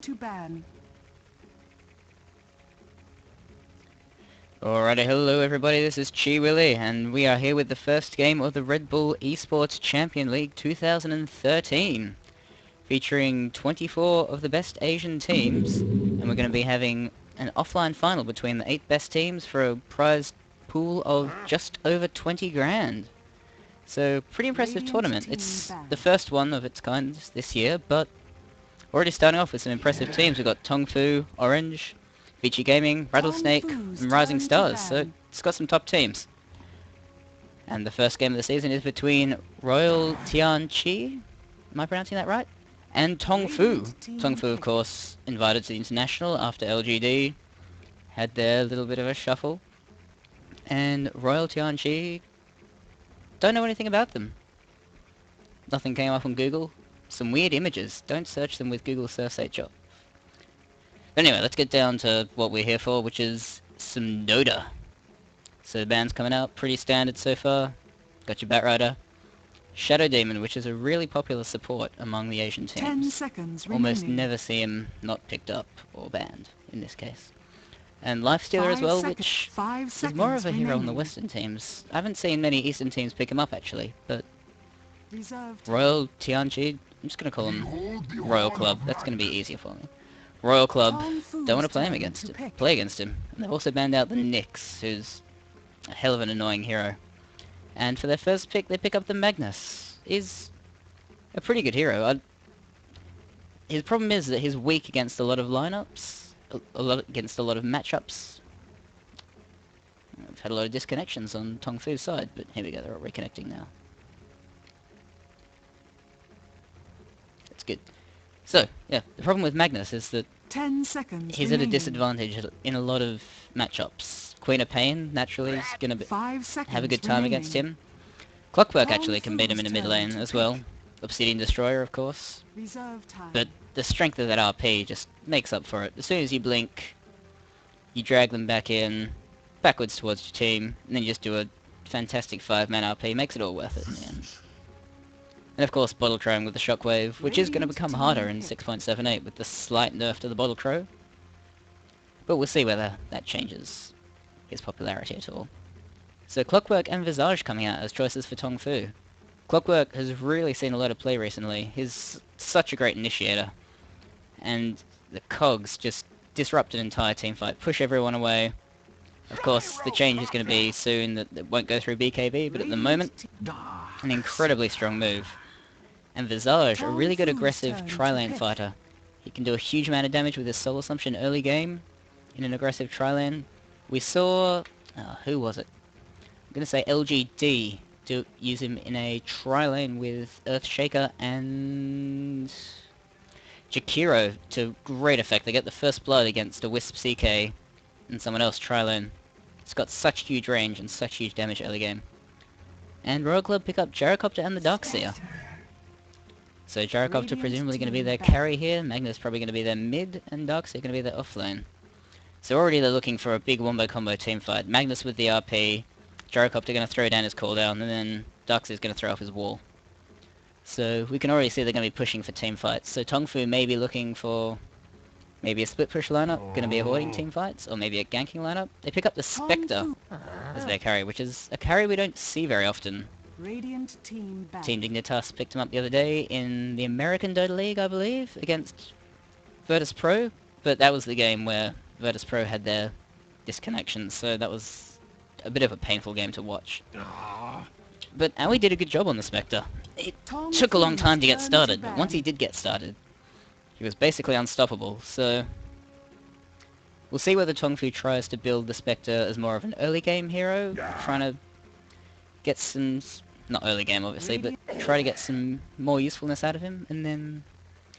To ban. Alrighty, hello everybody, this is Chi Willy, and we are here with the first game of the Redbull Esports Champion League 2013, featuring 24 of the best Asian teams, and we're going to be having an offline final between the 8 best teams for a prize pool of just over 20 grand. So, pretty impressive tournament. It's the first one of its kind this year, but already starting off with some impressive teams. We've got TongFu, Orange, Vici Gaming, Rattlesnake, and Rising Stars, so it's got some top teams. And the first game of the season is between Royal Tianchi, am I pronouncing that right? And TongFu. TongFu, of course, invited to the International after LGD had their little bit of a shuffle. And Royal Tianchi, don't know anything about them. Nothing came up on Google. Some weird images. Don't search them with Google Search H. Anyway, let's get down to what we're here for, which is some Dota. So the band's coming out, pretty standard so far. Got your Batrider. Shadow Demon, which is a really popular support among the Asian teams. 10 seconds Almost remaining. never see him not picked up, or banned, in this case. And Lifestealer as well, which is more of a hero on the Western teams. I haven't seen many Eastern teams pick him up, actually, but Royal Tianchi, I'm just going to call him Royal Club. That's going to be easier for me. Royal Club, don't want to play against him. And they've also banned out the Nyx, who's a hell of an annoying hero. And for their first pick, they pick up the Magnus. He's a pretty good hero. His problem is that he's weak against a lot of lineups, against a lot of matchups. I've had a lot of disconnections on TongFu's side, but here we go, they're all reconnecting now. That's good. So, yeah, the problem with Magnus is that 10 seconds he's at a disadvantage in a lot of matchups. Queen of Pain, naturally, is going to have a good time against him. Clockwork actually can beat him in the mid lane as well. Obsidian Destroyer, of course. But the strength of that RP just makes up for it. As soon as you blink, you drag them back in, backwards towards your team, and then you just do a fantastic 5-man RP. Makes it all worth it in the end. And of course, Bottle Crowing with the Shockwave, which is going to become harder in 6.78 with the slight nerf to the Bottle Crow. But we'll see whether that changes his popularity at all. So Clockwork and Visage coming out as choices for TongFu. Clockwork has really seen a lot of play recently. He's such a great initiator. And the cogs just disrupt an entire teamfight, push everyone away. Of course, the change is going to be soon that it won't go through BKB, but at the moment, an incredibly strong move. And Visage, a really good aggressive tri-lane fighter. He can do a huge amount of damage with his Soul Assumption early game in an aggressive tri-lane. We saw... who was it? I'm going to say LGD use him in a tri-lane with Earthshaker and Jakiro to great effect. They get the first blood against a Wisp CK and someone else tri-lane. It's got such huge range and such huge damage early game. And Royal Club pick up Gyrocopter and the Darkseer. So Gyrocopter presumably going to be their carry here, Magnus probably going to be their mid, and Darkseer going to be their offlane. So already they're looking for a big wombo combo teamfight. Magnus with the RP, Gyrocopter going to throw down his cooldown, and then Darkseer's going to throw off his wall. So we can already see they're going to be pushing for teamfights. So TongFu may be looking for maybe a split push lineup, going to be avoiding teamfights, or maybe a ganking lineup. They pick up the Spectre as their carry, which is a carry we don't see very often. Team Dignitas picked him up the other day in the American Dota League, I believe, against Virtus Pro, but that was the game where Virtus Pro had their disconnections, so that was a bit of a painful game to watch. But Aoi did a good job on the Spectre. It took a long time to get started, but once he did get started, he was basically unstoppable, so we'll see whether TongFu tries to build the Spectre as more of an early game hero, trying to get some... not early game, obviously, but try to get some more usefulness out of him, and then...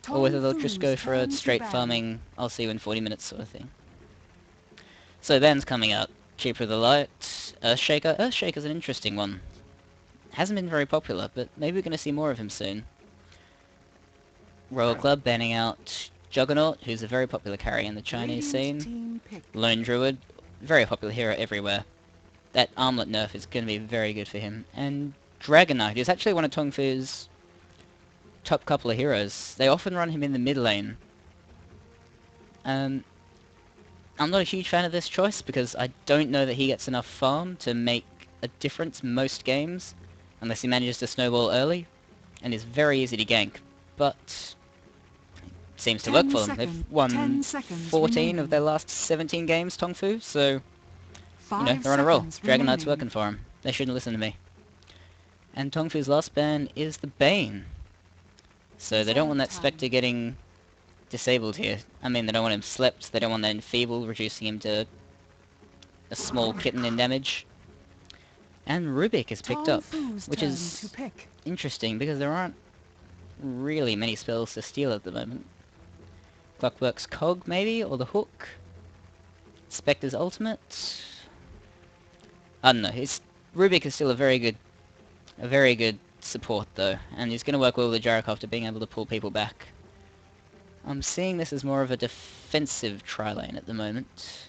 or whether they'll just go for a straight farming, I'll see you in 40 minutes sort of thing. So Van's coming out. Cheaper the Light. Earthshaker. Earthshaker's an interesting one. Hasn't been very popular, but maybe we're going to see more of him soon. Royal Club banning out Juggernaut, who's a very popular carry in the Chinese scene. Lone Druid. Very popular hero everywhere. That armlet nerf is going to be very good for him. And Dragon Knight is actually one of TongFu's top couple of heroes. They often run him in the mid lane. I'm not a huge fan of this choice because I don't know that he gets enough farm to make a difference most games, unless he manages to snowball early, and is very easy to gank, but seems to work for them. They've won 14 of their last 17 games, TongFu, so, you know, they're on a roll. Dragon Knight's working for them. They shouldn't listen to me. And TongFu's last ban is the Bane, so they don't want that Spectre getting disabled here. I mean, they don't want him slept, they don't want that enfeebled, reducing him to a small kitten in damage. And Rubik is picked up, which is interesting because there aren't really many spells to steal at the moment. Clockwork's Cog, maybe, or the Hook. Spectre's Ultimate. I don't know. Rubik is still a very good support though, and he's going to work well with the Jarek after being able to pull people back. I'm seeing this as more of a defensive tri-lane at the moment.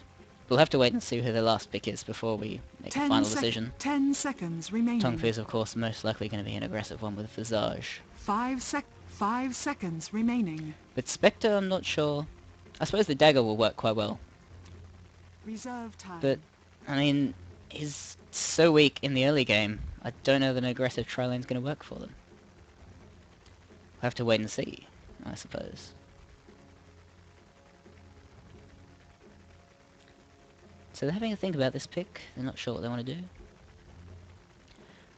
We'll have to wait and see who their last pick is before we make a final decision. 10 seconds remaining. TongFu is of course most likely going to be an aggressive one with Visage. 5 seconds remaining. But Spectre, I'm not sure. I suppose the dagger will work quite well. Reserve time. But, I mean, he's so weak in the early game, I don't know that an aggressive tri-lane is going to work for them. We'll have to wait and see, I suppose. So they're having a think about this pick. They're not sure what they want to do.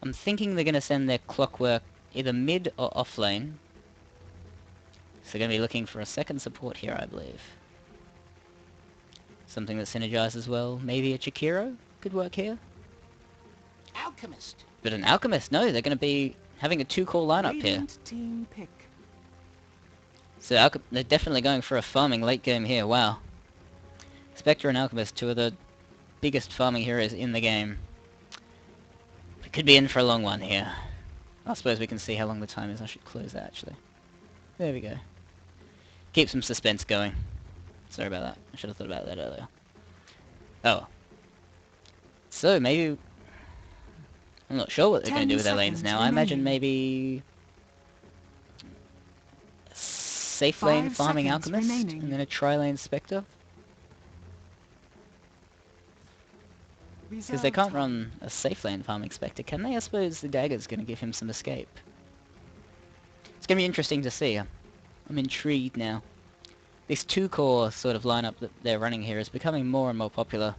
I'm thinking they're going to send their Clockwork either mid or off lane. So they're going to be looking for a second support here, I believe. Something that synergizes well. Maybe a Chikiro could work here. Alchemist. But an Alchemist? No, they're going to be having a two-core lineup here. Team pick. So they're definitely going for a farming late game here. Wow. Spectre and Alchemist, two of the biggest farming heroes in the game. We could be in for a long one here. I suppose we can see how long the time is. I should close that, actually. There we go. Keep some suspense going. Sorry about that. I should have thought about that earlier. Oh. So, maybe... I'm not sure what they're going to do with their lanes now. I imagine maybe... safe lane farming Alchemist, and then a tri-lane Spectre. Because they can't run a safe lane farming Spectre, can they? I suppose the dagger's going to give him some escape. It's going to be interesting to see. I'm intrigued now. This two-core sort of lineup that they're running here is becoming more and more popular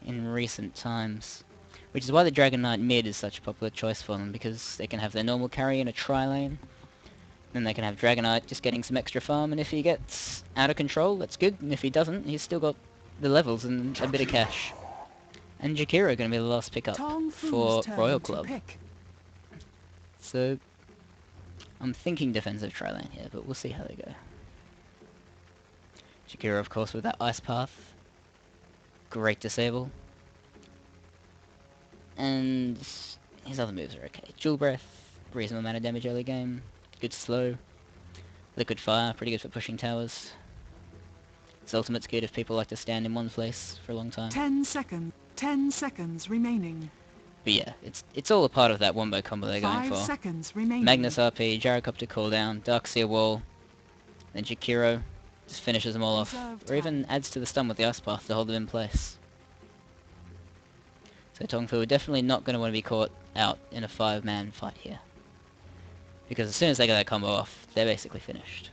in recent times. Which is why the Dragon Knight mid is such a popular choice for them, because they can have their normal carry in a tri-lane. Then they can have Dragon Knight just getting some extra farm, and if he gets out of control, that's good. And if he doesn't, he's still got the levels and a bit of cash. And Jakiro going to be the last pickup for Royal.Love. So, I'm thinking defensive tri-lane here, but we'll see how they go. Jakiro, of course, with that Ice Path. Great disable. And his other moves are okay. Jewel Breath, reasonable amount of damage early game. Good slow. Liquid Fire, pretty good for pushing towers. His ultimate's good if people like to stand in one place for a long time. 10 seconds remaining. But yeah, it's all a part of that wombo combo they're going for. 5 seconds remaining. Magnus RP, Gyrocopter cooldown, Darkseer Wall, then Jakiro just finishes them all off. Or even adds to the stun with the Ice Path to hold them in place. So TongFu are definitely not going to want to be caught out in a 5-man fight here. Because as soon as they get that combo off, they're basically finished.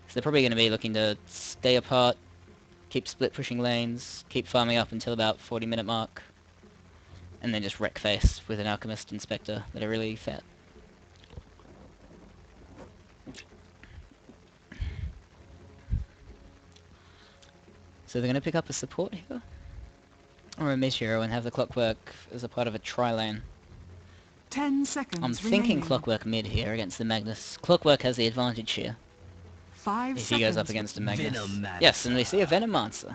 So they're probably going to be looking to stay apart, keep split pushing lanes, keep farming up until about 40-minute mark, and then just wreck face with an Alchemist and Spectre that are really fat. So they're going to pick up a support here, or a mid hero, and have the Clockwork as a part of a tri-lane. 10 seconds I'm thinking Clockwork mid here against the Magnus. Clockwork has the advantage here. 5 if seconds. he goes up against a Magnus. Yes, and we see a Venomancer.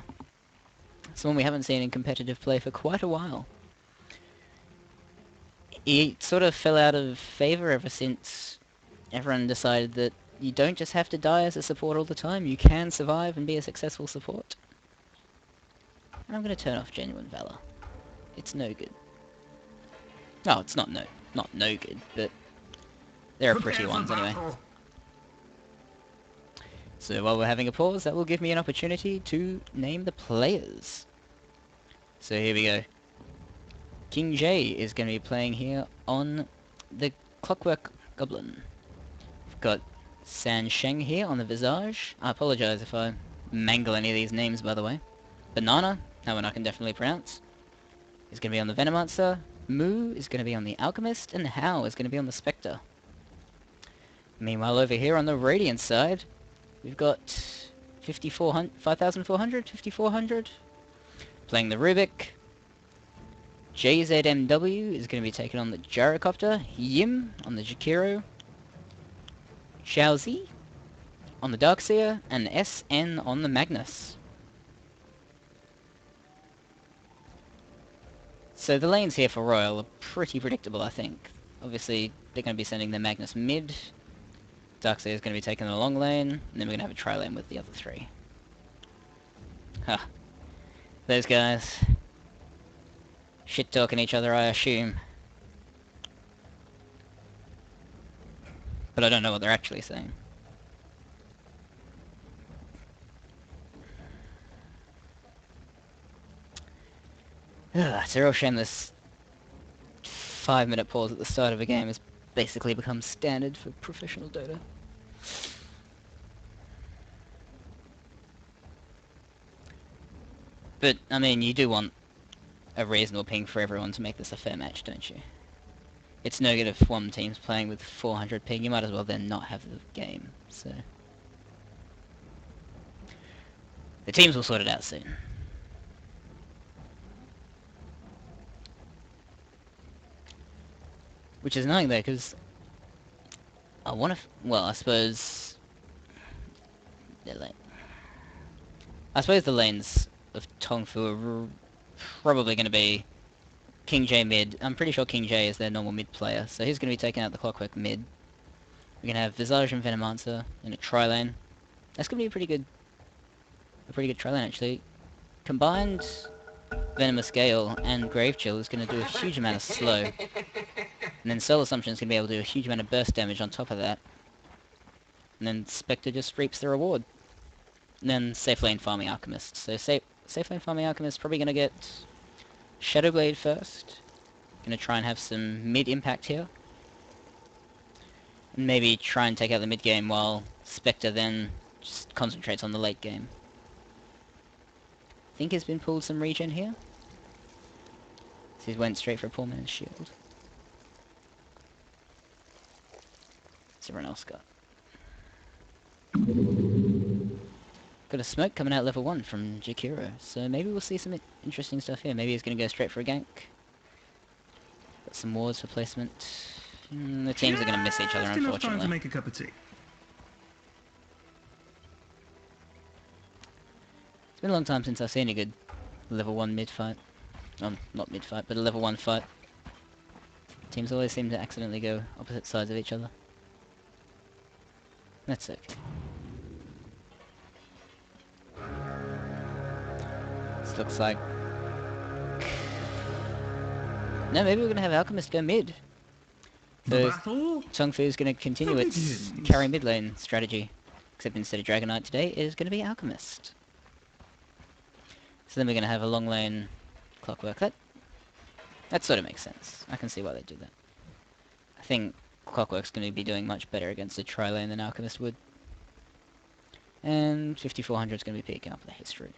Someone we haven't seen in competitive play for quite a while. He sort of fell out of favour ever since everyone decided that you don't just have to die as a support all the time, you can survive and be a successful support. And I'm going to turn off Genuine Valor. It's no good. Oh, it's not no good, but there are pretty ones anyway. So while we're having a pause, that will give me an opportunity to name the players. So here we go. King J is going to be playing here on the Clockwork Goblin. We've got San Sheng here on the Visage. I apologise if I mangle any of these names, by the way. Banana, that one I can definitely pronounce, is going to be on the Venomancer. Moo is going to be on the Alchemist, and Hao is going to be on the Spectre. Meanwhile, over here on the Radiant side, we've got 5400 playing the Rubik. JZMW is going to be taking on the Gyrocopter. Yim on the Jakiro. Xiaozi on the Darkseer, and SN on the Magnus. So the lanes here for Royal are pretty predictable, I think. Obviously, they're going to be sending the Magnus mid. Darkseer is going to be taking the long lane, and then we're going to have a tri-lane with the other three. Huh. Those guys. Shit-talking each other, I assume. But I don't know what they're actually saying. It's a real shame this 5-minute pause at the start of a game has basically become standard for professional Dota. But, I mean, you do want a reasonable ping for everyone to make this a fair match, don't you? It's no good if one team's playing with 400 ping, you might as well then not have the game, so... The teams will sort it out soon. Which is annoying though, because I want to... Well, I suppose... I suppose the lanes of TongFu are probably going to be King J mid. I'm pretty sure King J is their normal mid player, so he's going to be taking out the Clockwork mid. We're going to have Visage and Venomancer in a tri-lane. That's going to be a pretty good tri-lane actually. Combined Venomous Gale and Grave Chill is going to do a huge amount of slow. And then Soul Assumption is going to be able to do a huge amount of burst damage on top of that. And then Spectre just reaps the reward. And then safe lane farming Alchemist. So safe lane farming Alchemist probably going to get Shadowblade first. Going to try and have some mid impact here. And maybe try and take out the mid game while Spectre then just concentrates on the late game. I think he's been pulled some regen here. So he went straight for a poor man's shield. What's everyone else got? Got a smoke coming out level 1 from Jakiro, so maybe we'll see some interesting stuff here. Maybe he's going to go straight for a gank. Got some wards for placement. The teams are going to miss each other, unfortunately. Time to make a cup of tea. It's been a long time since I've seen a good level 1 mid fight. Not mid fight, but a level 1 fight. Teams always seem to accidentally go opposite sides of each other. That's okay. This looks like... No, maybe we're going to have Alchemist go mid. So TongFu is going to continue its carry mid lane strategy. Except instead of Dragon Knight today, it is going to be Alchemist. So then we're going to have a long lane Clockwork. That sort of makes sense. I can see why they do that. I think Clockwork's going to be doing much better against a tri-lane than Alchemist would. And 5400 is going to be picking up the history.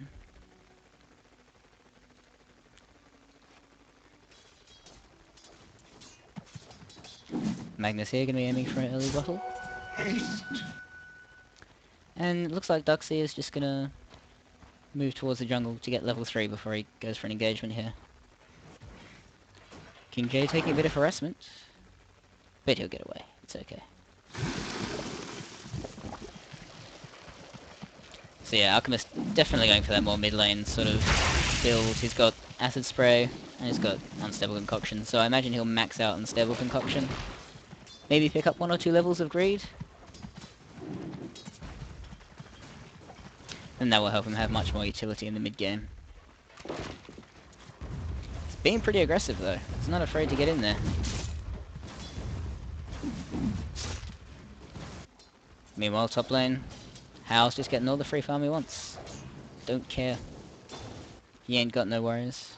Magnus here going to be aiming for an early bottle. And it looks like Darkseer is just going to move towards the jungle to get level 3 before he goes for an engagement here. King J taking a bit of harassment. But he'll get away. It's okay. So yeah, Alchemist definitely going for that more mid lane sort of build. He's got Acid Spray and he's got Unstable Concoction. So I imagine he'll max out Unstable Concoction. Maybe pick up 1 or 2 levels of Greed. And that will help him have much more utility in the mid game. He's being pretty aggressive though. He's not afraid to get in there. Meanwhile, top lane, Hal's just getting all the free farm he wants. Don't care. He ain't got no worries.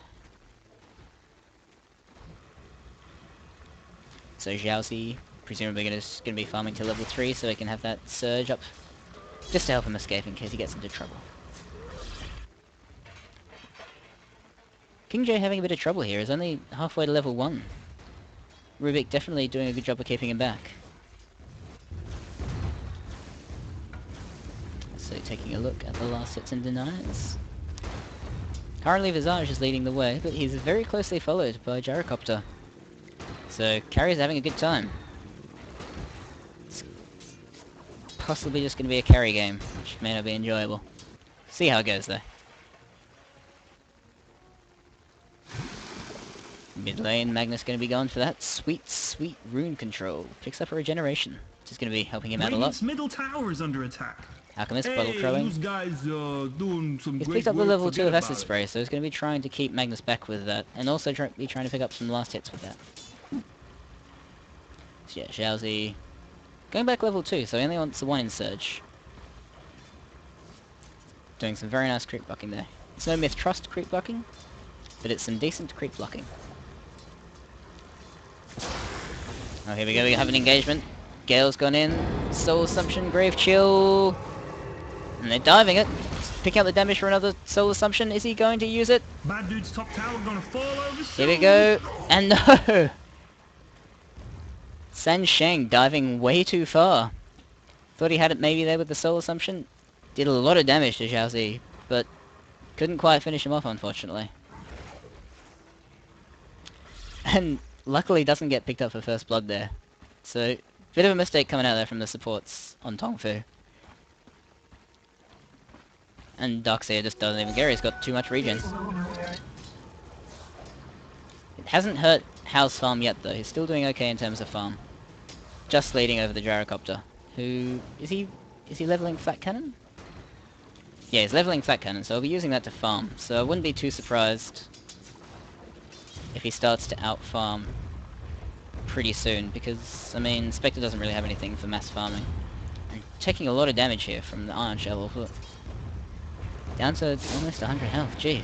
So Xiaozi, presumably gonna be farming to level 3 so he can have that surge up. Just to help him escape in case he gets into trouble. King J having a bit of trouble here. He's only halfway to level 1. Rubik definitely doing a good job of keeping him back. So taking a look at the last hits and denies. Currently Visage is leading the way, but he's very closely followed by Gyrocopter. So Carrier's having a good time. It's possibly just going to be a carry game, which may not be enjoyable. See how it goes though. Mid lane, Magnus going to be going for that sweet, sweet rune control. Picks up a regeneration, which is going to be helping him out a lot. Middle tower is under attack. Alchemist, bottle throwing. Those guys doing some He's great picked up the work, level 2 forget of Acid about it. Spray, so he's going to be trying to keep Magnus back with that, and also be trying to pick up some last hits with that. So yeah, Xiaozi going back level 2, so he only wants the 1 in Surge. Doing some very nice creep blocking there. It's no Myth Trust creep blocking, but it's some decent creep blocking. Oh, here we go, we have an engagement. Gale's gone in, Soul Assumption, Grave Chill, and they're diving it. Picking up the damage for another Soul Assumption. Is he going to use it? Bad dude's top tower gonna fall over. Here we go, and no! San Sheng diving way too far. Thought he had it maybe there with the Soul Assumption. Did a lot of damage to Xiaozi, but couldn't quite finish him off, unfortunately. And luckily doesn't get picked up for first blood there. So, bit of a mistake coming out there from the supports on TongFu. And Darkseer just doesn't even care, he's got too much regen. It hasn't hurt Hal's farm yet though, he's still doing okay in terms of farm. Just leading over the Gyrocopter. Who... is he leveling Flat Cannon? Yeah, he's leveling Flat Cannon, so I'll be using that to farm. So I wouldn't be too surprised if he starts to out-farm pretty soon, because, I mean, Spectre doesn't really have anything for mass farming. And taking a lot of damage here from the Iron Shovel. Look. Down to almost 100 health, jeez.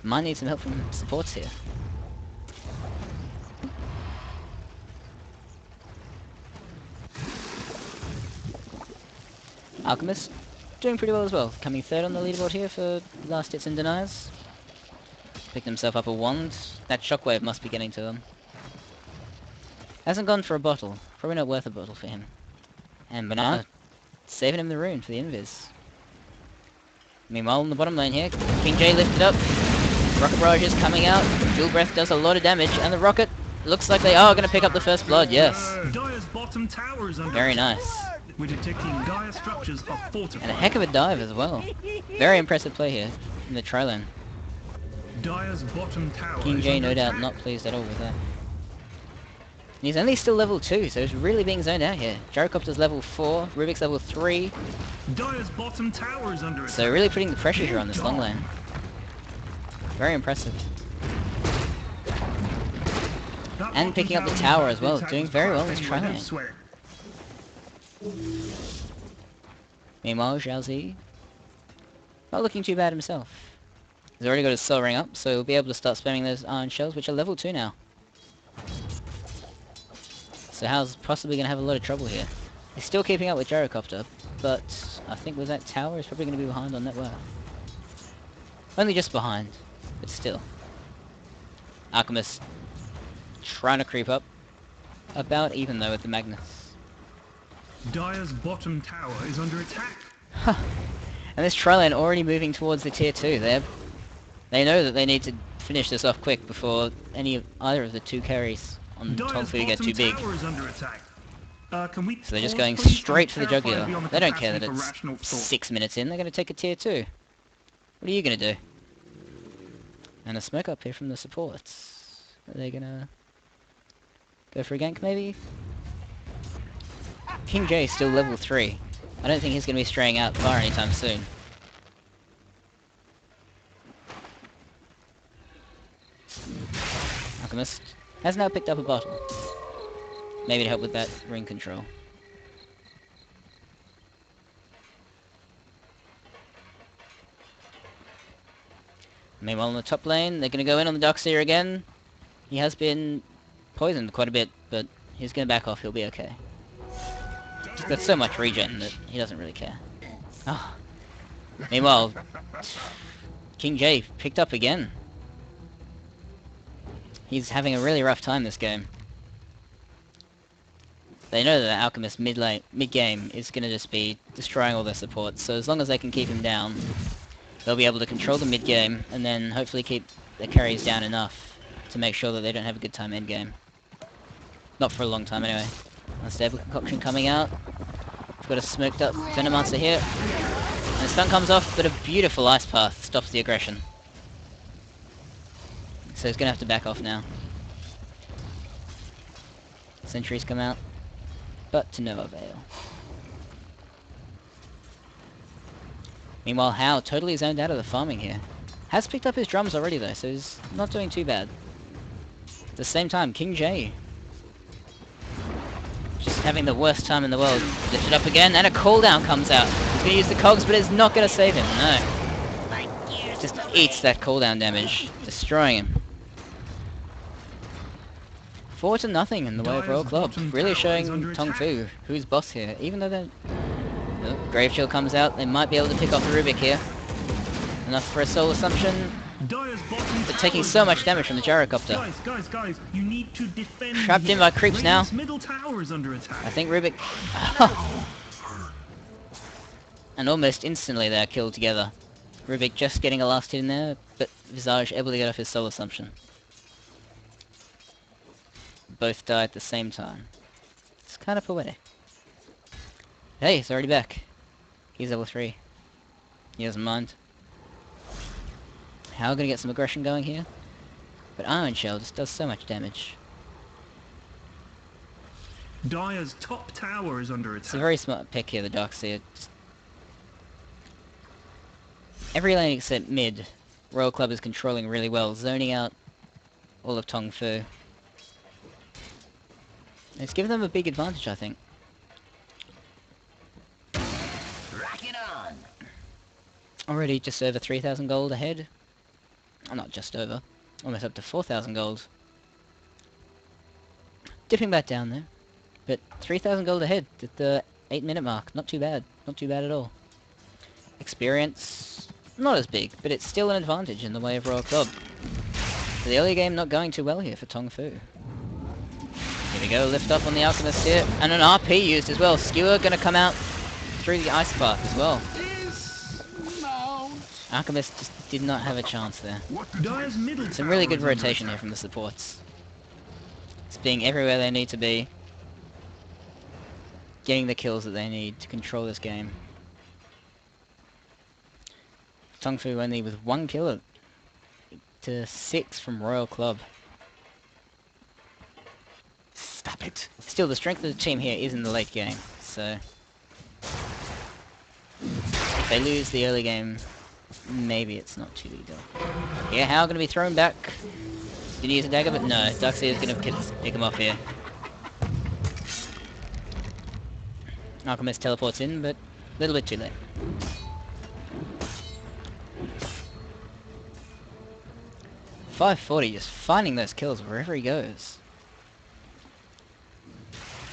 Might need some help from supports here. Alchemist doing pretty well as well, coming third on the leaderboard here for last hits and denies. Picked himself up a wand. That shockwave must be getting to him. Hasn't gone for a bottle. Probably not worth a bottle for him. And Banana saving him the rune for the invis. Meanwhile, in the bottom lane here, King J lifted up. Rocket Barrage is coming out. Dual Breath does a lot of damage, and the Rocket looks like they are going to pick up the first blood, yes. Dire's bottom tower is under Very attack. nice. We're detecting dire structures are fortified. And a heck of a dive as well. Very impressive play here in the tri lane. Dire's bottom tower King is J under no doubt attack. not pleased at all with that. And he's only still level 2, so he's really being zoned out here. Gyrocopter's level 4, Rubik's level 3, Dire's bottom tower is under attack. so really putting the pressure here on this long lane. Very impressive. That And bottom picking up the tower tower is as well, attack doing is very well in crap this anyway, tri don't lane. sweat it. Meanwhile, Xiaozi not looking too bad himself. He's already got his soul ring up, so he'll be able to start spamming those iron shells, which are level 2 now. So Hal's possibly going to have a lot of trouble here. He's still keeping up with Gyrocopter, but I think with that tower he's probably going to be behind on net worth. Only just behind, but still. Alchemist trying to creep up. About even though with the Magnus. Dire's bottom tower is under attack. And this tri lane already moving towards the tier 2. They know that they need to finish this off quick before either of the two carries on Dire's TongFu get too big. tower is under attack. Can we So they're just pause, going please? straight I'm for the terrified jugular. beyond the They don't care that capacity for it's rational thought. 6 minutes in, they're going to take a tier 2. What are you going to do? And a smoke up here from the supports. Are they going to go for a gank maybe? King J is still level 3. I don't think he's going to be straying out far anytime soon. Alchemist has now picked up a bottle. Maybe to help with that ring control. Meanwhile in the top lane, they're going to go in on the Darkseer again. He has been poisoned quite a bit, but he's going to back off, he'll be okay. He's got so much regen that he doesn't really care. Oh. Meanwhile, King J picked up again. He's having a really rough time this game. They know that Alchemist mid-game is going to just be destroying all their supports, so as long as they can keep him down, they'll be able to control the mid-game, and then hopefully keep their carries down enough to make sure that they don't have a good time end-game. Not for a long time anyway. Unstable Concoction coming out. We've got a smoked up Venomancer here. And the stun comes off, but a beautiful Ice Path stops the aggression. So he's going to have to back off now. Sentries come out, but to no avail. Meanwhile, Hao totally zoned out of the farming here. Has picked up his drums already though, so he's not doing too bad. At the same time, King J just having the worst time in the world. Lifted up again, and a cooldown comes out. He's going to use the cogs, but it's not going to save him, no. Just eats that cooldown damage, destroying him. 4-0 in the way of Royal.Love, really showing TongFu who's boss here, even though they're... Oh, Grave Chill comes out, they might be able to pick off the Rubik here. Enough for a soul assumption, but taking so much damage from the Gyrocopter. Guys, you need to defend. Trapped in by creeps now. Middle tower is under attack. I think Rubik... And almost instantly they're killed together. Rubik just getting a last hit in there, but Visage able to get off his soul assumption. Both die at the same time. It's kind of poetic. Hey, he's already back. He's level 3. He doesn't mind. How gonna get some aggression going here? But Iron Shell just does so much damage. Dire's top tower is under attack. It's a very smart pick here, the Darkseer. Every lane except mid, Royal.Love is controlling really well, zoning out all of TongFu. It's given them a big advantage, I think. Rock it on. Already just over 3,000 gold ahead. Oh, not just over. Almost up to 4,000 gold. Dipping back down there. But 3,000 gold ahead at the 8-minute mark. Not too bad. Not too bad at all. Experience, not as big, but it's still an advantage in the way of Royal.Love. The early game not going too well here for TongFu. Here we go, lift up on the Alchemist here, and an RP used as well. Skewer gonna come out through the Ice Path as well. Alchemist just did not have a chance there. Some really good rotation here from the supports. Just being everywhere they need to be. Getting the kills that they need to control this game. TongFu only with 1 kill to 6 from Royal.Love. Stop it. Still, the strength of the team here is in the late game, so... If they lose the early game, maybe it's not too big deal. Yeah, Hao gonna be thrown back. Did he use a dagger? But no, Darkseer is gonna pick him off here. Alchemist teleports in, but a little bit too late. .540, just finding those kills wherever he goes.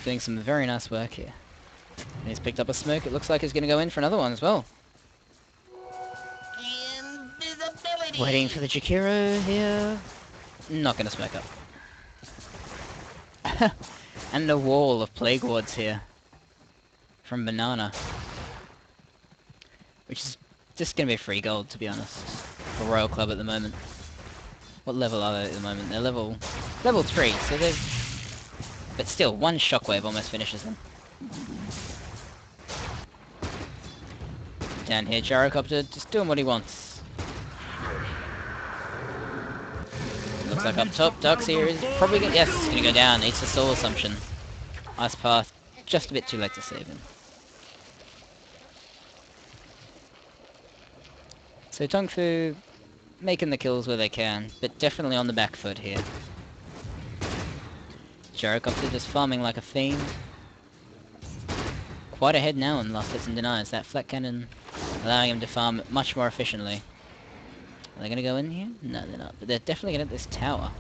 Doing some very nice work here. And he's picked up a smoke. It looks like he's going to go in for another one as well. Invisibility. Waiting for the Jakiro here. Not going to smoke up. And a wall of Plague Wards here. From Banana. Which is just going to be free gold, to be honest. For Royal.Love at the moment. What level are they at the moment? They're level 3, so they've... But still, one shockwave almost finishes them. Down here, Gyrocopter just doing what he wants. Looks like up top, Darkseer is probably gonna... Yes, it's gonna go down. Eats the soul assumption. Ice Path, just a bit too late to save him. So TongFu making the kills where they can, but definitely on the back foot here. Gyrocopter just farming like a fiend. Quite ahead now in last hits and denies. That flat cannon allowing him to farm much more efficiently. Are they going to go in here? No, they're not. But they're definitely going to hit this tower.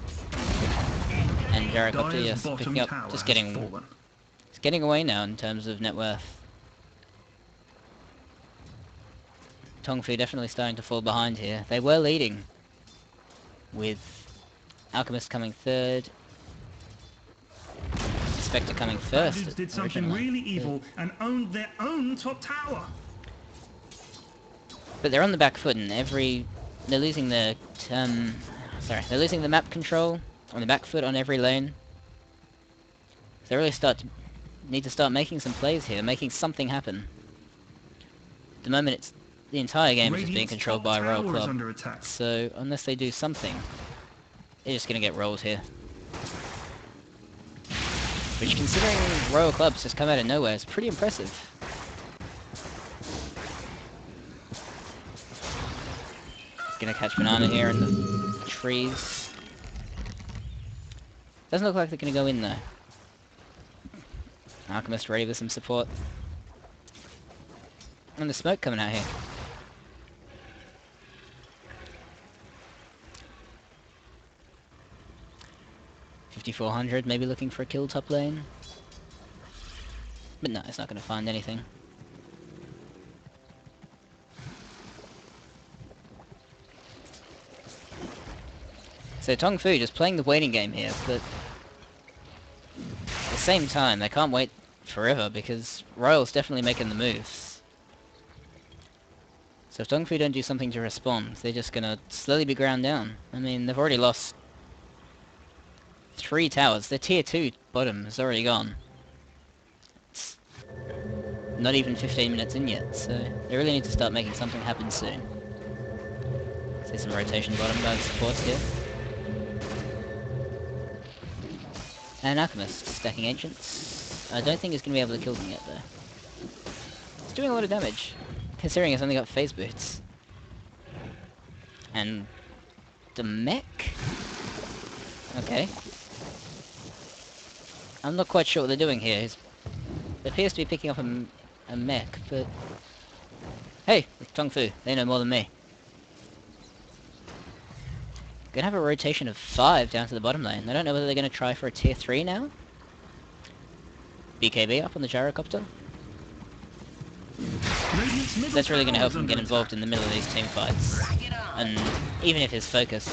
And Gyrocopter, Dire's yes, bottom picking up, tower just has getting... fallen. It's getting away now in terms of net worth. TongFu definitely starting to fall behind here. They were leading, with Alchemist coming third, Spectre coming Bad first. Dudes did something originally. really evil and owned their own top tower. But they're on the back foot, and they're losing the they're losing the map control on the back foot on every lane. They really need to start making some plays here, making something happen. At the moment, the entire game is just being controlled by Royal Club. So unless they do something, they're just gonna get rolled here. Which, considering Royal Club's just come out of nowhere, is pretty impressive. Gonna catch Banana here in the trees. Doesn't look like they're gonna go in though. Alchemist ready with some support. And the smoke coming out here. $5,400, maybe looking for a kill top lane. But no, it's not gonna find anything. So TongFu just playing the waiting game here, but at the same time they can't wait forever because Royal's definitely making the moves. So if TongFu don't do something to respond, they're just gonna slowly be ground down. I mean, they've already lost 3 towers. Their tier 2 bottom is already gone. It's not even 15 minutes in yet, so they really need to start making something happen soon. See some rotation bottom by the supports here. And Alchemist stacking Ancients. I don't think he's going to be able to kill them yet though. It's doing a lot of damage, considering it's only got phase boots. And the mech? Okay. I'm not quite sure what they're doing here. It appears to be picking up a mech, but... Hey, it's TongFu. They know more than me. Gonna have a rotation of 5 down to the bottom lane. I don't know whether they're gonna try for a tier 3 now. BKB up on the Gyrocopter. That's really gonna help him get involved in the middle of these team fights. And even if his focus,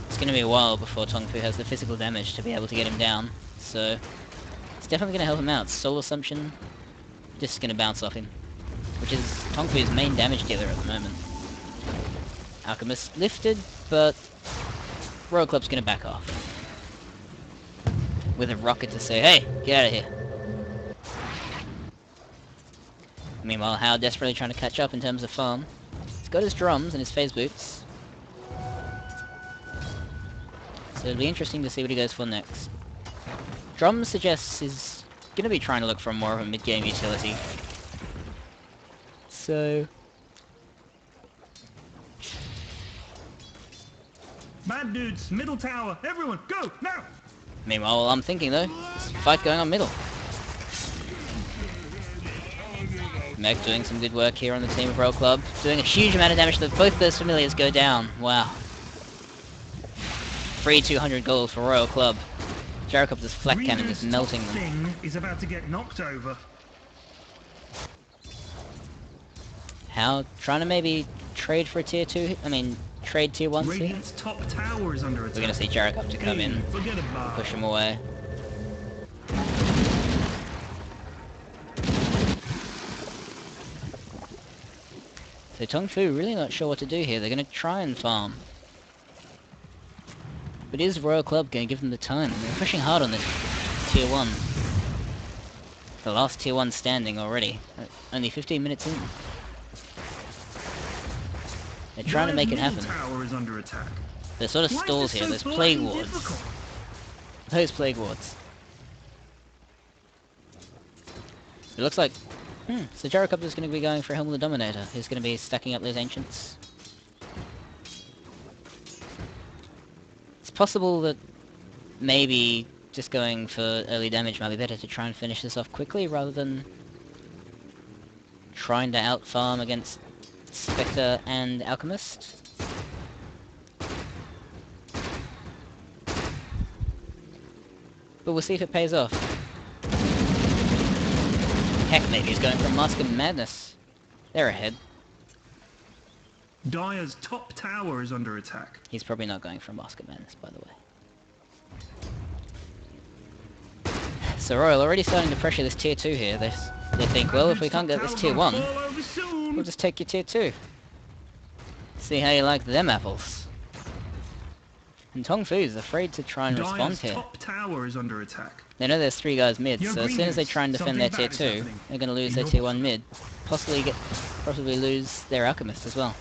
it's gonna be a while before TongFu has the physical damage to be able to get him down. So it's definitely gonna help him out. Soul Assumption just gonna bounce off him, which is TongFu's main damage dealer at the moment. Alchemist lifted, but Royal Club's gonna back off. With a rocket to say, hey, get out of here. Meanwhile, Hao desperately trying to catch up in terms of farm. He's got his drums and his phase boots. So it'll be interesting to see what he goes for next. Drums suggests he's gonna be trying to look for more of a mid-game utility. So... Bad Dudes, middle tower, everyone, go, now! Meanwhile, I'm thinking though, fight going on middle. Mech doing some good work here on the team of Royal Club, doing a huge amount of damage to both those familiars go down. Wow. Free 200 gold for Royal Club. Gyrocopter's flak cannon is melting them. Thing is about to get knocked over. How? Trying to maybe trade for a tier 2? I mean, trade tier 1s here? Radiant's top tower is under attack. We're gonna see Gyrocopter come in, push him away. So TongFu really not sure what to do here. They're gonna try and farm. But is Royal Club gonna give them the time? They're pushing hard on this tier 1. The last tier 1 standing already. Only 15 minutes in. They're trying to make it happen. They're sort of stalls here. There's plague wards. Those plague wards. It looks like... so Gyrocopter's going to be going for Helm of the Dominator. He's going to be stacking up those Ancients. It's possible that maybe just going for early damage might be better to try and finish this off quickly rather than trying to out-farm against Spectre and Alchemist. But we'll see if it pays off. Heck, maybe he's going for Mask of Madness. They're ahead. Dire's top tower is under attack. He's probably not going for Mask of Madness, by the way. So Royal already starting to pressure this tier 2 here. They think, well, if we can't get this tier 1, we'll just take your tier 2. See how you like them apples. And TongFu is afraid to try and respond here. Top tower is under attack. They know there's 3 guys mid, so as soon as they try and defend their tier 2, they're going to lose their tier 1 mid. Possibly lose their Alchemist as well.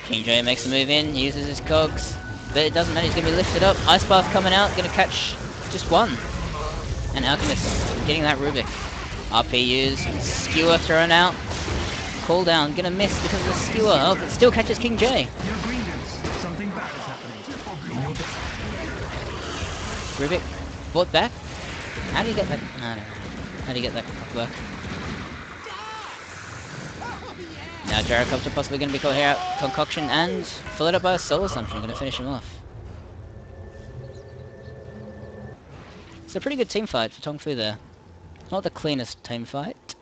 King J makes a move in, uses his cogs, but it doesn't matter, he's going to be lifted up. Ice Path coming out, going to catch just one. And Alchemist getting that Rubik. RP used, Skewer thrown out. Cooldown, going to miss because of the Skewer. Oh, but still catches King J. Something bad is happening. Rubik brought back. How do you get that? I don't know. How do you get that work? Now Gyrocopter possibly going to be caught here out. Concoction and followed up by a Soul Assumption. Going to finish him off. It's a pretty good team fight for TongFu there. Not the cleanest team fight.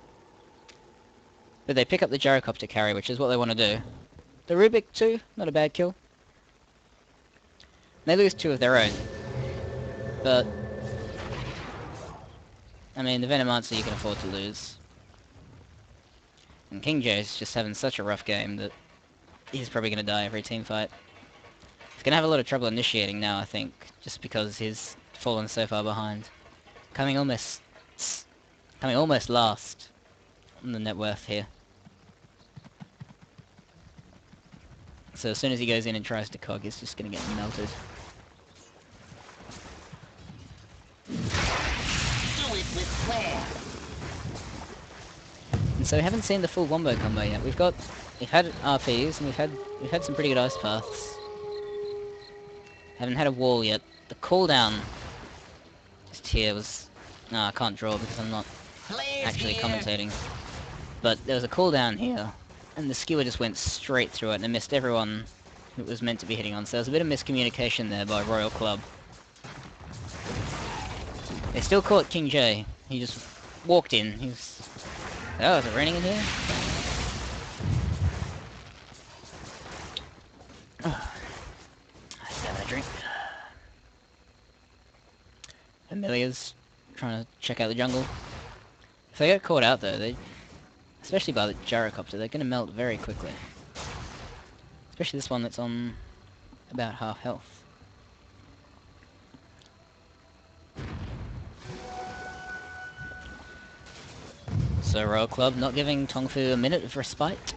But they pick up the Gyrocopter carry, which is what they want to do. The Rubik too, not a bad kill. They lose 2 of their own. But I mean, the Venomancer you can afford to lose. And King J's just having such a rough game that he's probably going to die every team fight. He's going to have a lot of trouble initiating now, I think, just because he's fallen so far behind. Coming almost last on the net worth here. So as soon as he goes in and tries to cog, he's just going to get melted. Do it with flair. And so we haven't seen the full wombo combo yet. We've had RPs and we've had some pretty good ice paths. Haven't had a wall yet. The cooldown just here was I can't draw because I'm not actually commentating. But there was a cooldown here, and the skewer just went straight through it and it missed everyone it was meant to be hitting on. So there was a bit of miscommunication there by Royal.Club. They still caught King J. He just walked in. He was... Oh, is it raining in here? Oh. Let's have a drink. Amelia's trying to check out the jungle. If they get caught out though, especially by the Gyrocopter, they're going to melt very quickly. Especially this one that's on about half health. So Royal.Club not giving TongFu a minute of respite.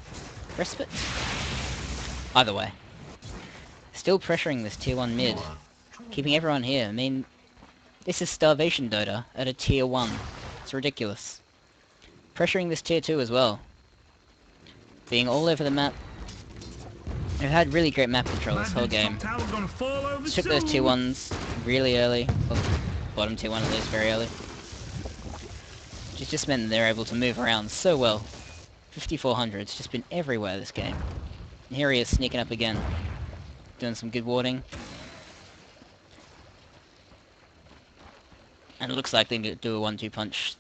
Either way. Still pressuring this tier 1 mid. Keeping everyone here. I mean, this is Starvation Dota at a tier 1. It's ridiculous. Pressuring this tier 2 as well. Being all over the map. They've had really great map control this whole game. Took those tier 1s really early. Well, bottom tier 1 at least very early. It's just meant that they're able to move around so well. 5400, it's just been everywhere this game. And here he is sneaking up again. Doing some good warding. And it looks like they can do a 1-2 punch.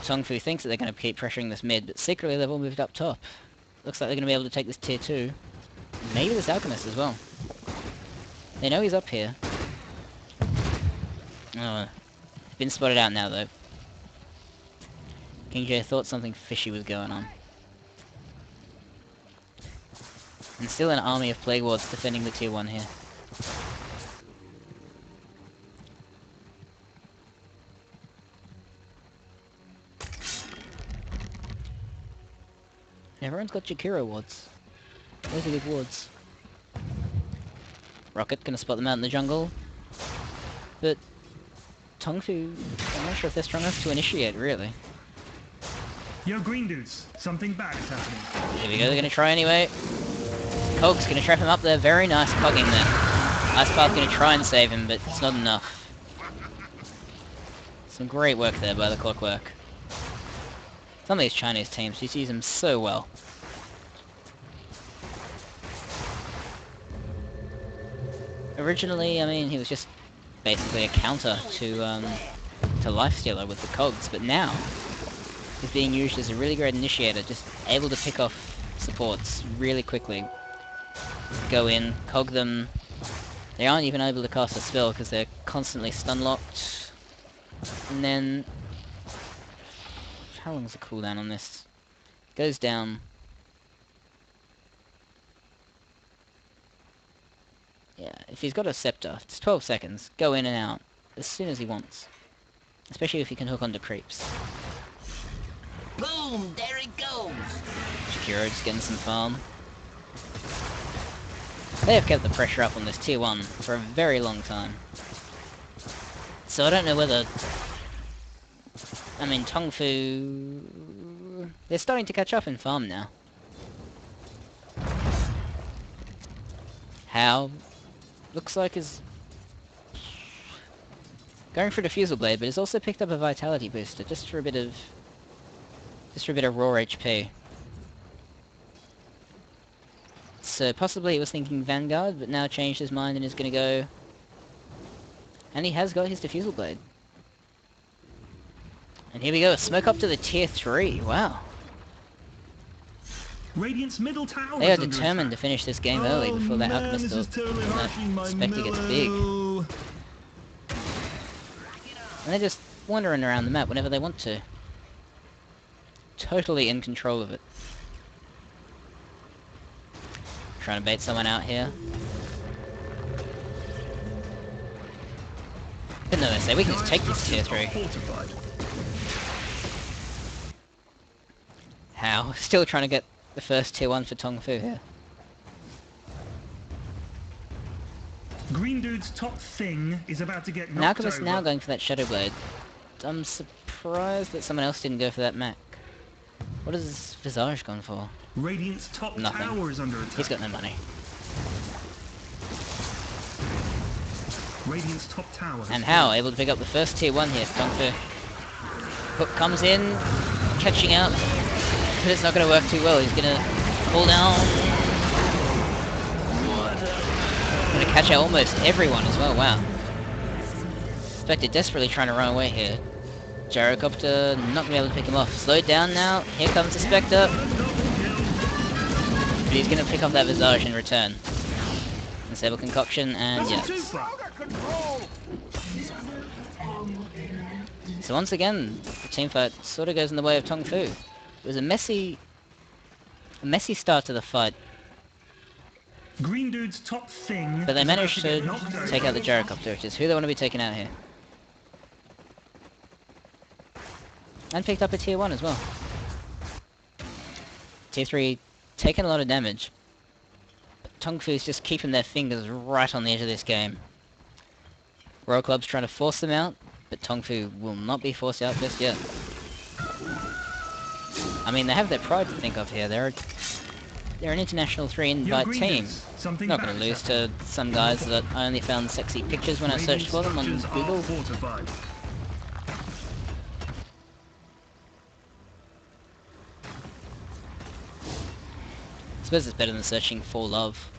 TongFu thinks that they're going to keep pressuring this mid, but secretly they've all moved up top. Looks like they're going to be able to take this tier 2. Maybe this Alchemist as well. They know he's up here. Oh, been spotted out now though. King J thought something fishy was going on. And still an army of Plague Wards defending the tier 1 here. Everyone's got Jakiro wards. Those are good wards. Rocket gonna spot them out in the jungle. But TongFu, I'm not sure if they're strong enough to initiate, really. Yo, green dudes, something bad is happening. Here we go, they're gonna try anyway. Cog's gonna trap him up there, very nice cogging there. Ice Path gonna try and save him, but it's not enough. Some great work there by the Clockwork. Some of these Chinese teams just use them so well. Originally, I mean, he was just basically a counter to Lifestealer with the cogs, but now he's being used as a really great initiator, just able to pick off supports really quickly. Go in, cog them. They aren't even able to cast a spell because they're constantly stun locked. And then, how long is the cooldown on this? Goes down. Yeah, if he's got a scepter, it's 12 seconds. Go in and out as soon as he wants. Especially if he can hook onto creeps. Boom! There it goes! Shakiro just getting some farm. They have kept the pressure up on this tier 1 for a very long time. So I don't know whether... I mean, TongFu... They're starting to catch up in farm now. How? Looks like is going for Diffusal Blade, but he's also picked up a Vitality booster just for a bit of raw HP. So possibly he was thinking Vanguard, but now changed his mind and is going to go. And he has got his Diffusal Blade. And here we go, smoke up to the tier 3. Wow. Radiant's middle tower They are is under determined to attack. finish this game early before that Alchemist or that Spectre gets big. And they're just wandering around the map whenever they want to. Totally in control of it. Trying to bait someone out here. But no, they say we can just take this tier 3. How? Still trying to get the first tier 1 for TongFu here. Green Dude's top thing is about to get And knocked Alchemist over. now going for that Shadow Blade. I'm surprised that someone else didn't go for that mech. What has Visage gone for? Radiant's top Nothing. tower is under attack. He's got no money. Radiant's top tower. has And how? fallen. Able to pick up the first tier 1 here for TongFu. Hook comes in, catching out, but it's not going to work too well. He's going to pull down. Going to catch out almost everyone as well, wow. Spectre desperately trying to run away here. Gyrocopter not going to be able to pick him off. Slowed down now, here comes the Spectre. But he's going to pick up that Visage in return. Disable Concoction, and That's yeah. too far. So once again, the teamfight sort of goes in the way of TongFu. It was a messy start to the fight, Green Dude's top thing. but they is about managed get to knocked over. take out the Gyrocopter, which is who they want to be taking out here. And picked up a tier 1 as well. Tier 3 taking a lot of damage. But TongFu's just keeping their fingers right on the edge of this game. Royal Club's trying to force them out, but TongFu will not be forced out just yet. I mean, they have their pride to think of here. They're an international 3 Your invite Green team. Dudes, something Not going to bad lose has to some guys that I only found sexy pictures when I happened. searched for them on Radiant structures Google. are fortified. I suppose it's better than searching for love.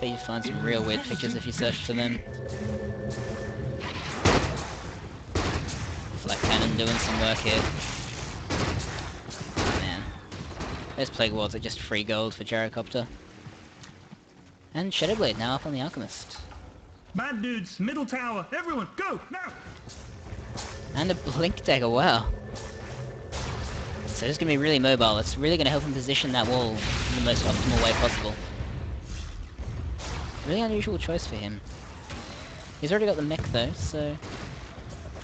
But you find some real weird pictures if you search for them. Flat Cannon doing some work here. Man. Those Plague Wards are just free gold for Gyrocopter. And Shadowblade now up on the Alchemist. Bad Dude's middle tower. Everyone, go now. And a Blink Dagger, wow. So it's going to be really mobile. It's really going to help him position that wall in the most optimal way possible. Really unusual choice for him. He's already got the mech though, so...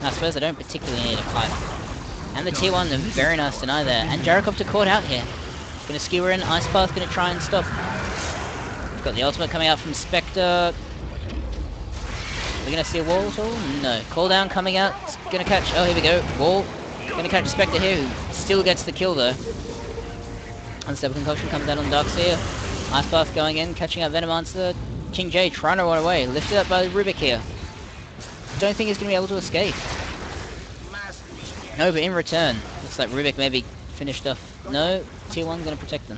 I suppose I don't particularly need a pipe. And the tier 1, a very nice deny there. And Gyrocopter caught out here. Going to skewer in, Ice Path going to try and stop. We've got the ultimate coming out from Spectre. We're going to see a wall at all? No. Cooldown coming out. It's going to catch... Oh, here we go. Wall. Going to catch Spectre here, who still gets the kill though. Unstable Concoction comes out on Darkseer. Ice Path going in, catching out Venomancer. King J trying to run away. Lifted up by Rubik here. Don't think he's going to be able to escape. No, but in return, looks like Rubik maybe finished off. No, tier 1 gonna protect them.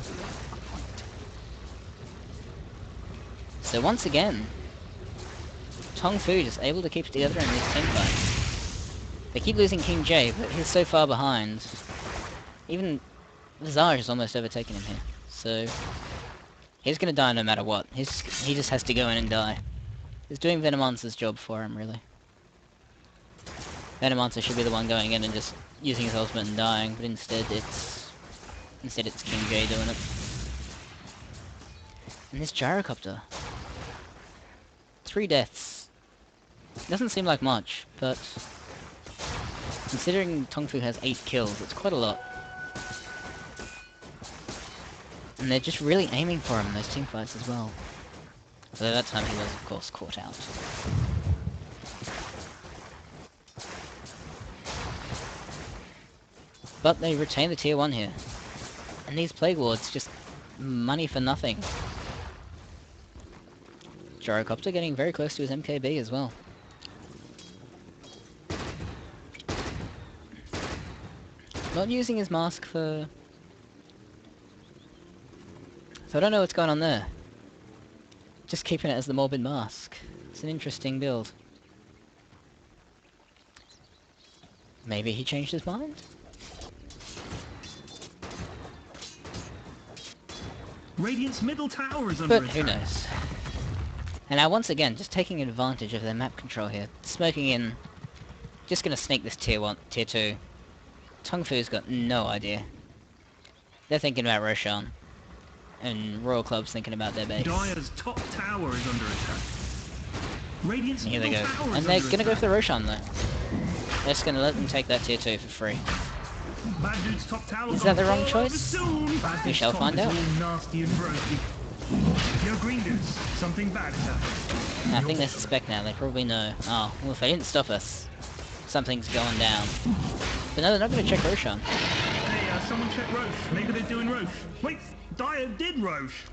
So once again, TongFu just able to keep it together in these team fights. They keep losing King J, but he's so far behind. Even Visage has almost overtaken him here. So he's gonna die no matter what. He just has to go in and die. He's doing Venomancer's job for him, really. Venomancer should be the one going in and just using his ultimate and dying, but instead it's King J doing it. And this gyrocopter. 3 deaths. Doesn't seem like much, but considering TongFu has 8 kills, it's quite a lot. And they're just really aiming for him in those teamfights as well. Although that time he was, of course, caught out. But they retain the tier 1 here. And these Plague Wards, just money for nothing. Gyrocopter getting very close to his MKB as well. Not using his mask for... So I don't know what's going on there. Just keeping it as the Morbid Mask. It's an interesting build. Maybe he changed his mind? Radiant's middle tower is under But attack. who knows. And now once again, just taking advantage of their map control here. Smoking in. Just gonna sneak this tier 2. TongFu's got no idea. They're thinking about Roshan. And Royal.Club's thinking about their base. Dire's top tower is under attack. Radiant's And here they middle go. tower And is they're under gonna go attack. for the Roshan though. They're just gonna let them take that tier 2 for free. Bad Dude's top tower Is that the wrong fall over choice? soon. Bad We Dude's shall top find is out. all nasty and broken. Yo, Green Dudes, something bad has happened. I think they suspect now, they probably know. Oh, well if they didn't stop us, something's going down. But no, they're not gonna check Roshan. Hey, someone check Roche. Maybe they're doing Roche. Wait, Dire did Roche.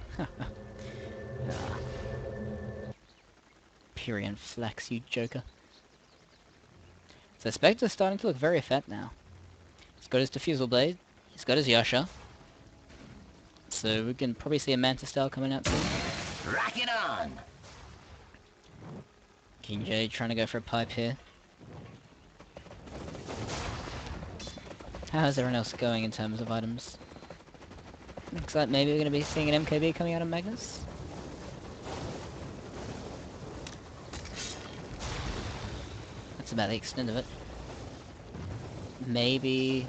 Pyrian flex, you joker. So Spectre's starting to look very fat now. He's got his Diffusal Blade, he's got his Yasha. So we can probably see a Manta style coming out soon. Rock it on! King J trying to go for a pipe here. How is everyone else going in terms of items? Looks like maybe we're going to be seeing an MKB coming out of Magnus. That's about the extent of it. Maybe...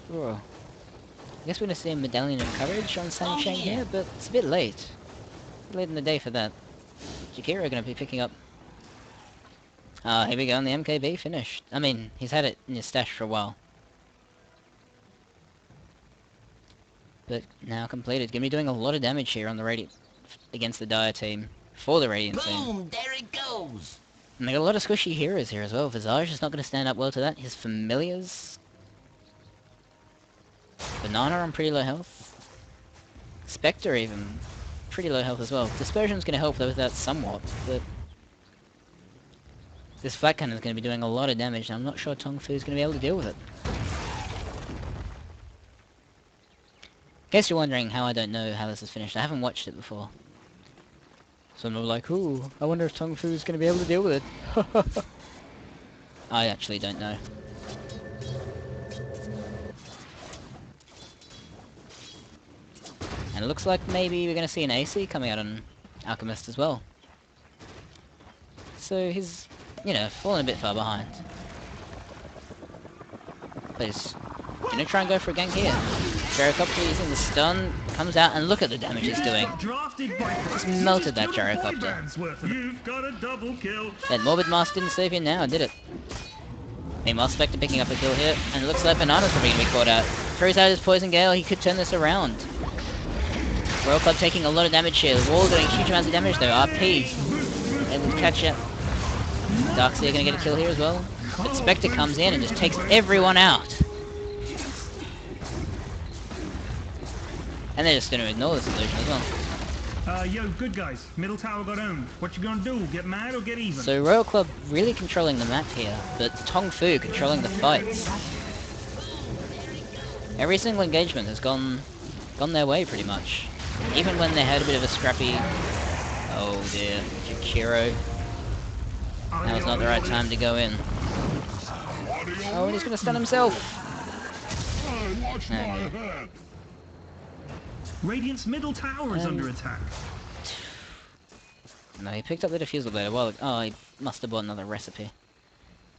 Whoa. I guess we're going to see a Medallion of Courage on Sunshine here, but it's a bit late. Late in the day for that. Jakiro going to be picking up... Ah, here we go, and the MKB finished. I mean, he's had it in his stash for a while. But now completed. Gonna be doing a lot of damage here on the Radiant... against the Dire team. For the Radiant team. Boom! There it goes! And they got a lot of squishy heroes here as well. Visage is not going to stand up well to that. His familiars... Banana on pretty low health. Spectre even pretty low health as well. Dispersion's going to help though with that somewhat, but... This Flat Cannon's going to be doing a lot of damage, and I'm not sure TongFu's going to be able to deal with it. In case you're wondering how I don't know how this is finished, I haven't watched it before. So I'm like, ooh, I wonder if TongFu's going to be able to deal with it. I actually don't know. And it looks like maybe we're going to see an AC coming out on Alchemist as well. So he's, you know, falling a bit far behind. But he's going to try and go for a gank here. Gyrocopter using the stun, comes out, and look at the damage he's doing. Just melted that Gyrocopter. You've got a double kill. That Morbid Mask didn't save you now, did it? Meanwhile, Spectre picking up a kill here, and it looks like Banana's probably going to be caught out. Throws out his Poison Gale, he could turn this around. Royal Club taking a lot of damage here. The wall doing huge amounts of damage though. RP able to catch it. Darkseer going to get a kill here as well. But Spectre comes in and just takes everyone out. And they're just going to ignore this illusion as well. Yo, good guys. Middle tower got owned. What you gonna do? Get mad or get even? So Royal Club really controlling the map here, but TongFu controlling the fights. Every single engagement has gone their way pretty much. Even when they had a bit of a scrappy... Oh dear, Jakiro. Now is not the right time to go in. Oh, and he's gonna stun himself! Okay. Radiant's middle tower is under attack. No, he picked up the diffusal blade a while ago. Oh, he must have bought another recipe.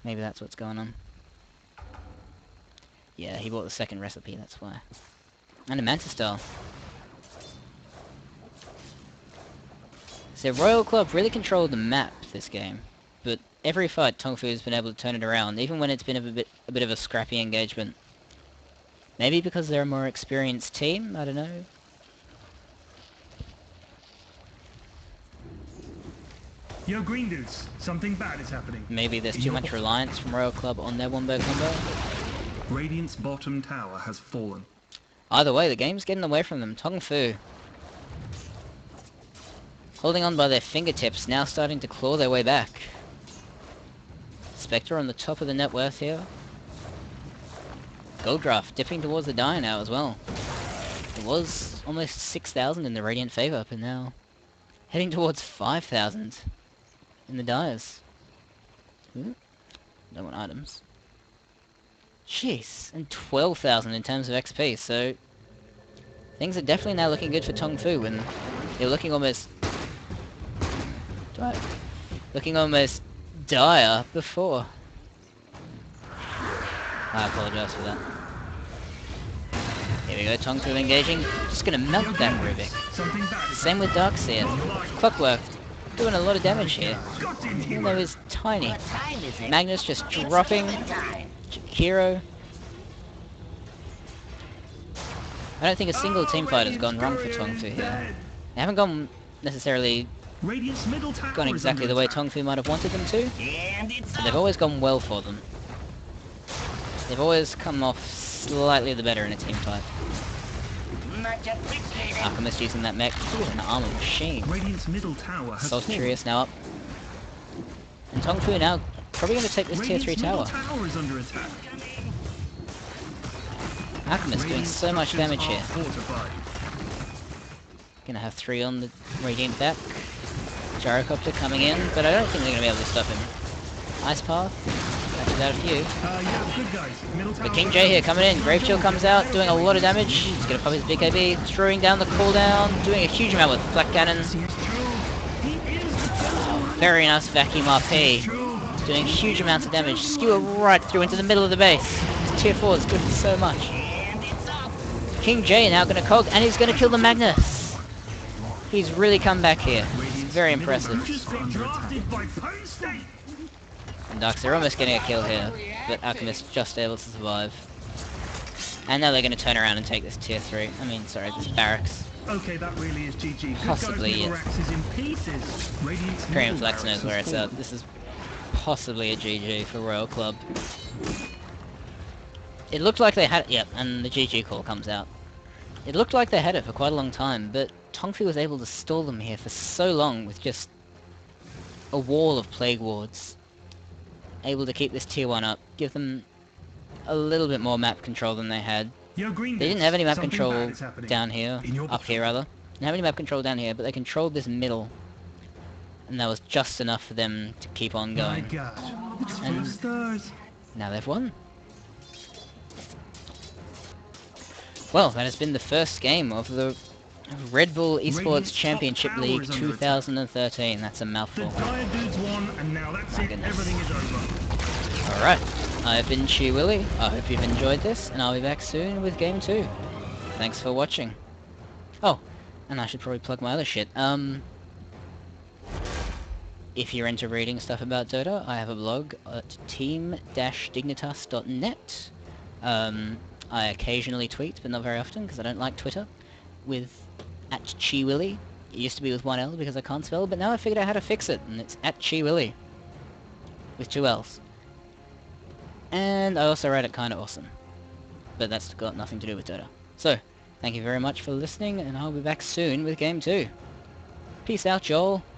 Maybe that's what's going on. Yeah, he bought the second recipe, that's why. And a Manta Star. So Royal Club really controlled the map this game, but every fight TongFu has been able to turn it around, even when it's been a bit of a scrappy engagement. Maybe because they're a more experienced team, I don't know. Yo, green dudes, something bad is happening. Maybe there's too much reliance from Royal Club on their wombo combo. Radiant's bottom tower has fallen. Either way, the game's getting away from them. TongFu holding on by their fingertips, now starting to claw their way back. Spectre on the top of the net worth here. Gold draft dipping towards the Dire now as well. It was almost 6,000 in the Radiant favor, but now heading towards 5,000 in the Dire's. Ooh, don't want items. Jeez, and 12,000 in terms of XP, so things are definitely now looking good for TongFu, and they're looking almost dire before. I apologize for that. Here we go, TongFu engaging. Just gonna melt that Rubik. Same with Darkseer. Clockwork doing a lot of damage here, even though he's tiny. Magnus just dropping. Jakiro. I don't think a single teamfight has gone wrong for TongFu here. They haven't gone necessarily gone exactly the way TongFu might have wanted them to, but they've always gone well for them. They've always come off slightly the better in a teamfight. Alchemist using that mech. He's an armor machine. Sulturious now up. And TongFu now probably going to take this tier 3 tower. Alchemist doing so much damage here. Gonna have 3 on the Radiant back. Gyrocopter coming in, but I don't think they're gonna be able to stop him. Ice Path. Catches out a few. But King J here coming in. Grave Chill comes out, doing a lot of damage. He's gonna pop his BKB, throwing down the cooldown, doing a huge amount with Black Cannon. Oh, very nice vacuum RP. Doing huge amounts of damage. Skewer right through into the middle of the base. This tier 4 is good for so much. King J now gonna cog, and he's gonna kill the Magnus. He's really come back here. Very impressive. And Darkseer almost getting a kill here, but Alchemist just able to survive. And now they're gonna turn around and take this tier 3. I mean, sorry, this barracks. Okay, that really is GG. Possibly, yes. Korean Flex knows where it's at. This is possibly a GG for Royal Club. It looked like they had it, yep, and the GG call comes out. It looked like they had it for quite a long time, but TongFu was able to stall them here for so long with just a wall of Plague Wards. Able to keep this tier 1 up, give them a little bit more map control than they had. They didn't have any map control down here, up here rather. They didn't have any map control down here, but they controlled this middle. And that was just enough for them to keep on going. And now they've won. Well, that has been the first game of the Redbull Esports Championship League 2013. That's a mouthful. My goodness. Alright, I've been Chi Willy. I hope you've enjoyed this, and I'll be back soon with Game 2. Thanks for watching. Oh, and I should probably plug my other shit. If you're into reading stuff about Dota, I have a blog at team-dignitas.net. I occasionally tweet, but not very often, because I don't like Twitter, with @ChiWilly. It used to be with 1 L because I can't spell, but now I figured out how to fix it, and it's @ChiWilly, with 2 L's. And I also write at kindawesome, but that's got nothing to do with Dota. So, thank you very much for listening, and I'll be back soon with Game 2. Peace out, Joel.